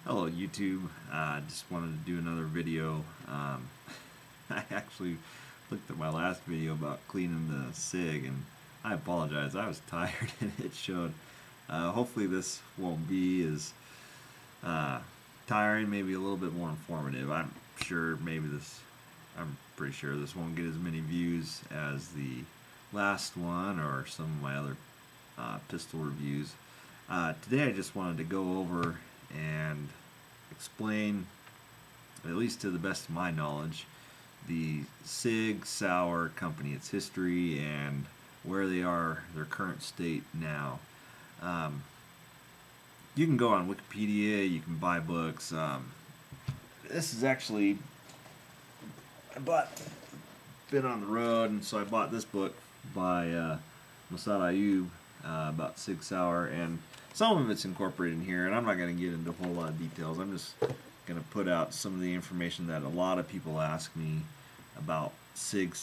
Hello YouTube, just wanted to do another video. I actually looked at my last video about cleaning the SIG and I apologize, I was tired and it showed. Hopefully this won't be as tiring, maybe a little bit more informative. I'm pretty sure this won't get as many views as the last one or some of my other pistol reviews. Today I just wanted to go over and explain, at least to the best of my knowledge, the SIG Sauer company, its history, and where they are, their current state now. You can go on Wikipedia, you can buy books. This is actually, been on the road, and so I bought this book by Masad Ayub about SIG Sauer, and some of it's incorporated in here, and I'm not going to get into a whole lot of details. I'm just going to put out some of the information that a lot of people ask me about SIG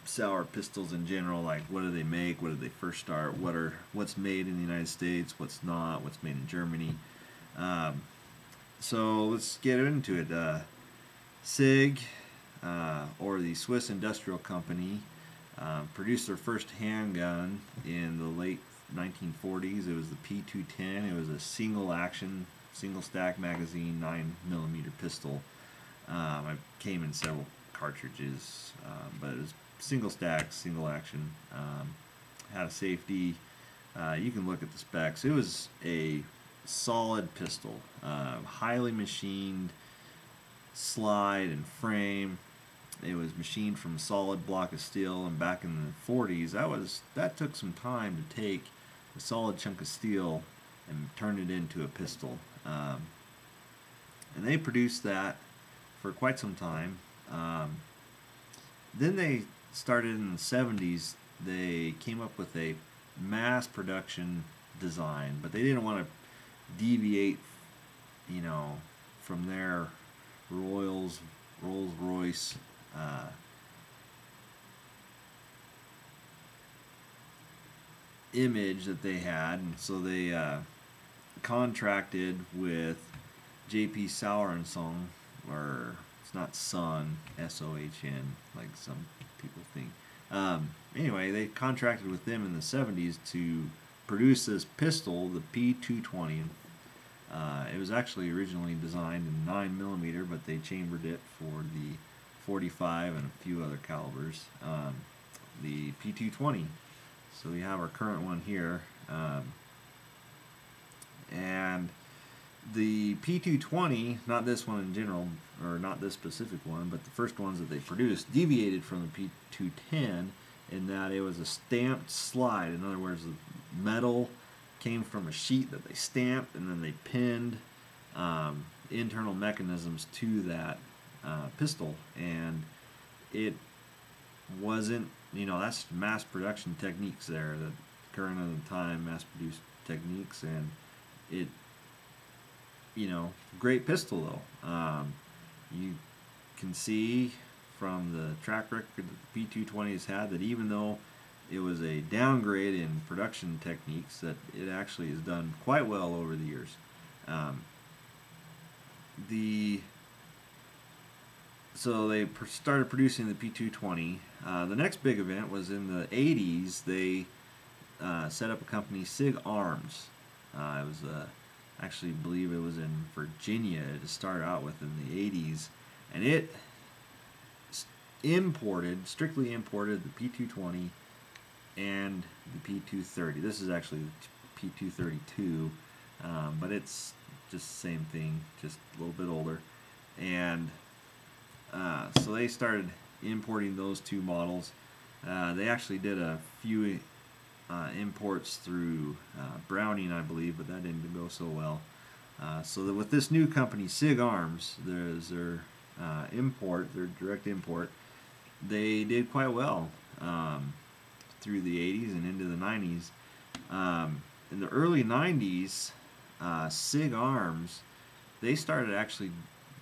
Sauer pistols in general, like what do they make, what did they first start, what's made in the United States, what's not, what's made in Germany. So let's get into it. SIG, or the Swiss Industrial Company, produced their first handgun in the late 1940s. It was the P210. It was a single action, single stack magazine 9mm pistol. It came in several cartridges, but it was single stack, single action. Had a safety. You can look at the specs. It was a solid pistol, highly machined slide and frame. It was machined from a solid block of steel, and back in the 40s, that took some time to take a solid chunk of steel and turn it into a pistol. And they produced that for quite some time. Then they started in the 70s. They came up with a mass production design, but they didn't want to deviate, from their Rolls-Royce image that they had, and so they contracted with J.P. Sauer and Son, or it's not Son, S-O-H-N, like some people think. Anyway, they contracted with them in the 70s to produce this pistol, the P220. It was actually originally designed in 9mm, but they chambered it for the 45 and a few other calibers. The P220. So we have our current one here. And the P220, not this one in general, or not this specific one, but the first ones that they produced, deviated from the P210 in that it was a stamped slide. In other words, the metal came from a sheet that they stamped, and then they pinned internal mechanisms to that pistol, and it wasn't, that's mass production techniques there, that current at the time, mass produced techniques, and it, great pistol though. You can see from the track record that the P220 has had that even though it was a downgrade in production techniques, that it actually has done quite well over the years. So they started producing the P220. The next big event was in the 80s. They set up a company, SIG Arms. It was actually believe it was in Virginia to start out with in the 80s, and it strictly imported the P220 and the P230. This is actually the P232, but it's just the same thing, just a little bit older. And so they started importing those two models. They actually did a few imports through Browning, I believe, but that didn't go so well. So that with this new company, SIG Arms, there's their their direct import. They did quite well through the 80s and into the 90s. In the early 90s, SIG Arms, they started actually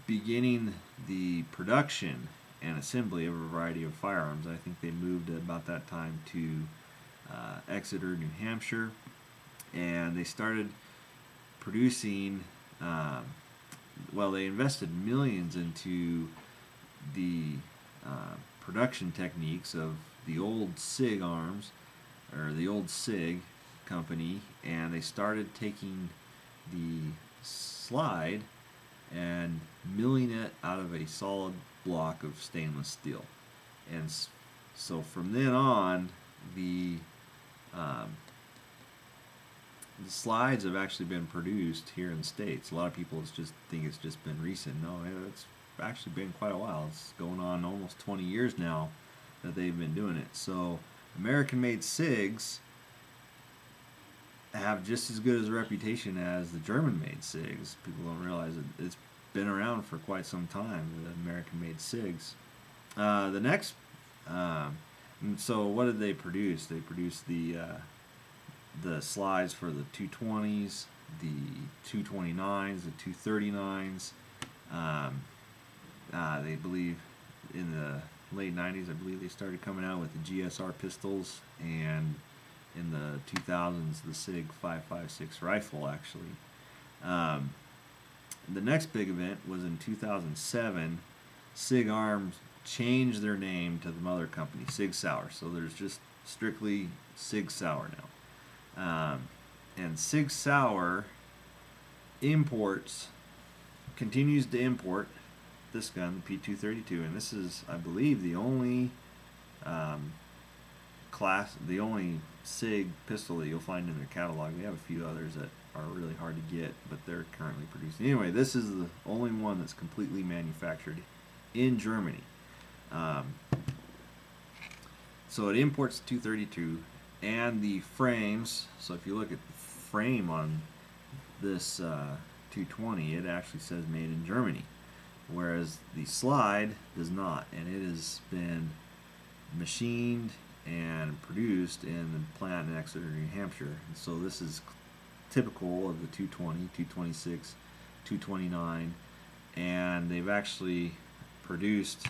beginning the production and assembly of a variety of firearms. I think they moved at about that time to Exeter, New Hampshire, and they started producing well, they invested millions into the production techniques of the old SIG arms, or the old SIG company, and they started taking the slide and milling it out of a solid block of stainless steel. And so from then on, um, the slides have actually been produced here in the States. A lot of people just think it's just been recent. No, it's actually been quite a while. It's going on almost 20 years now that they've been doing it. So American-made SIGs have just as good as a reputation as the German-made SIGs. People don't realize it. It's been around for quite some time, the American-made SIGs. The next, so what did they produce? They produced the slides for the 220s, the 229s, the 239s. They believe in the late 90s, I believe they started coming out with the GSR pistols, and in the 2000s, the SIG 5.56 rifle, actually. The next big event was in 2007. SIG Arms changed their name to the mother company, SIG Sauer. So there's just strictly SIG Sauer now. And SIG Sauer continues to import this gun, the P232, and this is, I believe, the only the only SIG pistol that you'll find in their catalog. They have a few others that are really hard to get, but they're currently producing. Anyway, this is the only one that's completely manufactured in Germany. So it imports 232 and the frames. So if you look at the frame on this 220, it actually says made in Germany, whereas the slide does not, and it has been machined and produced in the plant in Exeter, New Hampshire. And so this is typical of the 220, 226, 229, and they've actually produced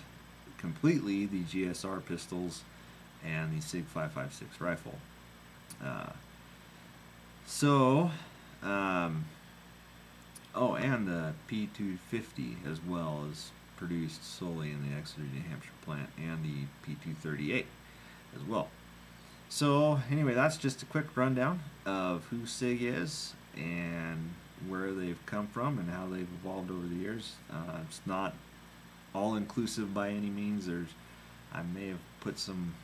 completely the GSR pistols and the SIG 5.56 rifle. Oh, and the P250 as well is produced solely in the Exeter, New Hampshire plant, and the P238 as well. So anyway, that's just a quick rundown of who SIG is and where they've come from and how they've evolved over the years. It's not all inclusive by any means. I may have put some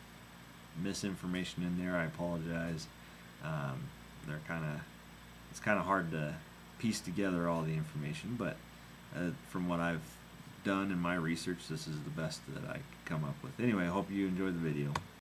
misinformation in there. I apologize. It's kind of hard to piece together all the information, but from what I've done in my research, this is the best that I could come up with. Anyway, I hope you enjoyed the video.